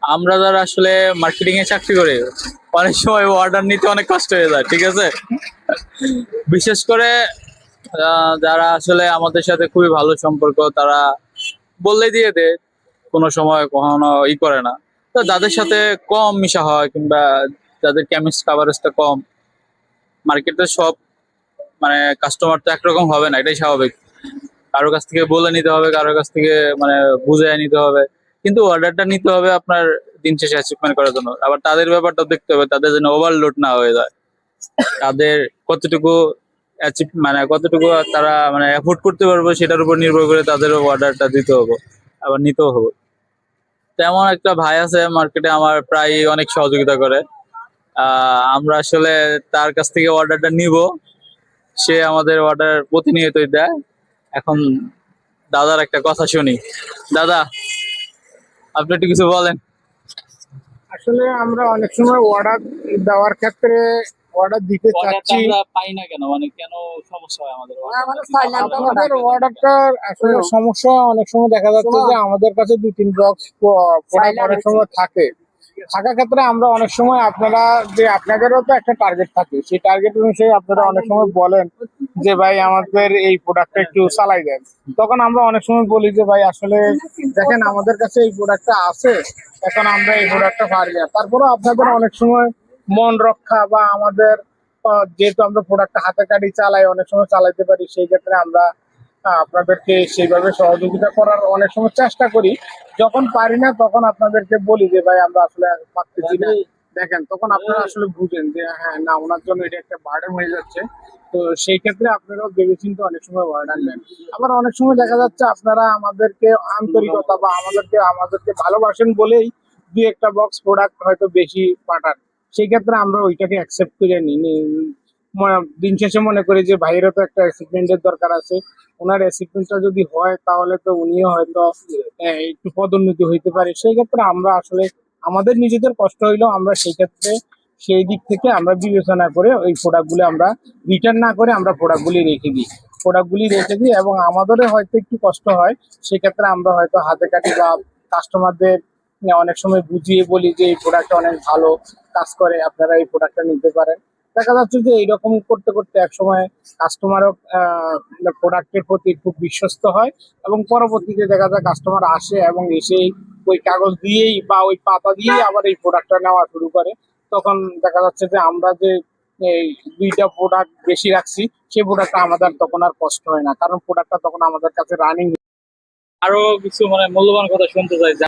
আমরা যারা আসলে মার্কেটিং এ চাকরি করি অনেক সময় অর্ডার নিতে অনেক কষ্ট হয়ে যায়, ঠিক আছে। বিশেষ করে যারা আসলে আমাদের সাথে খুবই ভালো সম্পর্ক, তারা বললেই দিয়ে দেয়, কোনো সময় কখনো করে না। তো যাদের সাথে কম মিশা হয় কিংবা যাদের কেমিস্ট কাভারেজটা কম, মার্কেটে সব মানে কাস্টমার তো একরকম হবে না, এটাই স্বাভাবিক। কারো কাছ থেকে বলে নিতে হবে, কারো কাছ থেকে মানে বুঝে নিতে হবে, কিন্তু অর্ডারটা নিতে হবে আপনার দিন শেষে অ্যাচিভমেন্ট করার জন্য। আবার তাদের ব্যাপারটা দেখতে হবে, তাদের যেন ওভারলোড না হয়ে যায়, তাদের কতটুকু মানে কতটুকু তারা মানে এফোর্ড করতে পারবে সেটার উপর নির্ভর করে তাদের অর্ডারটা দিতে হবে, আবার নিতেও হবে। তেমন একটা ভাই আছে মার্কেটে, আমার প্রায় অনেক সহযোগিতা করে। আমরা আসলে তার কাছ থেকে অর্ডারটা নিব, সে আমাদের অর্ডার প্রতিনিয়তই দেয়। এখন দাদার একটা কথা শুনি। দাদা, আপনি একটু কিছু বলেন। আসলে আমরা অনেক সময় অর্ডার দেওয়ার ক্ষেত্রে অর্ডার দিতে চাচ্ছি, আমরা পাই না কেন, মানে কেন সমস্যা হয় আমাদের আমাদের অর্ডারটা আসলে সমস্যা অনেক সময় দেখা যাচ্ছে যে আমাদের কাছে 2-3 বক্স প্রোডাক্ট অনেক সময় থাকার ক্ষেত্রে আমরা অনেক সময় আপনাদেরও তো একটা টার্গেট থাকে, সেই টার্গেট অনুযায়ী আপনারা অনেক সময় বলেন যে ভাই আমাদের এই প্রোডাক্টটা একটু চালাই দেন। তখন আমরা অনেক সময় বলি যে ভাই আসলে দেখেন আমাদের কাছে এই প্রোডাক্টটা আছে, এখন আমরা এই প্রোডাক্টটা পারি না। তারপরেও আপনাদের অনেক সময় মন রক্ষা বা আমাদের যেহেতু আমরা প্রোডাক্টটা হাতে কাটি চালাই, অনেক সময় চালাইতে পারি, সেই ক্ষেত্রে আমরা আপনাদেরকে সেইভাবে সহযোগিতা করার অনেক সময় চেষ্টা করি। যখন পারি না তখন আপনাদেরকে বলি যে ভাই আমরা আসলে পারতেছি না, দেখেন তখন আপনারা আসলে বুঝেন যে হ্যাঁ না ওনার জন্য এটা একটা বার্ডেন হয়ে যাচ্ছে। তো সেই ক্ষেত্রে আপনারাও ভেবেচিন্তে অনেক সময় অর্ডার নেন। আবার অনেক সময় দেখা যাচ্ছে আপনারা আমাদেরকে আন্তরিকতা বা আমাদেরকে ভালোবাসেন বলেই 2-1টা বক্স প্রোডাক্ট হয়তো বেশি পাঠান, সেই ক্ষেত্রে আমরা ওইটাকে অ্যাকসেপ্ট করে নিই। দিন শেষে মনে করি যে ভাইয়েরও তো একটা অ্যাচিভমেন্টের দরকার আছে, ওনার অ্যাচিভমেন্টটা যদি হয় তাহলে তো উনিও হয়তো একটু পদোন্নতি হইতে পারে। সেই ক্ষেত্রে আমরা আসলে আমাদের নিজেদের কষ্ট হইলেও আমরা সেই ক্ষেত্রে সেই দিক থেকে আমরা বিবেচনা করে ওই প্রোডাক্টগুলো আমরা রিটার্ন না করে আমরা প্রোডাক্টগুলি রেখে দিই এবং আমাদেরও হয়তো একটু কষ্ট হয়, সেক্ষেত্রে আমরা হয়তো হাতে কাটি বা কাস্টমারদের অনেক সময় বুঝিয়ে বলি যে এই প্রোডাক্টটা অনেক ভালো কাজ করে, আপনারা এই প্রোডাক্টটা নিতে পারেন। দেখা যাচ্ছে যে এইরকম করতে করতে একসময় কাস্টমারও প্রোডাক্টের প্রতি খুব বিশ্বস্ত হয় এবং পরবর্তীতে দেখা যায় কাস্টমার আসে এবং এসেই ওই কাগজ দিয়েই বা ওই পাতা দিয়েই আবার এই প্রোডাক্টটা নেওয়া শুরু করে। তখন দেখা যাচ্ছে যে আমরা যে এই 2টা প্রোডাক্ট বেশি রাখছি, সেই প্রোডাক্টটা আমাদের তখন আর কষ্ট হয় না, কারণ প্রোডাক্টটা তখন আমাদের কাছে রানিং। আরো কিছু মানে মূল্যবান কথা শুনতে চাই।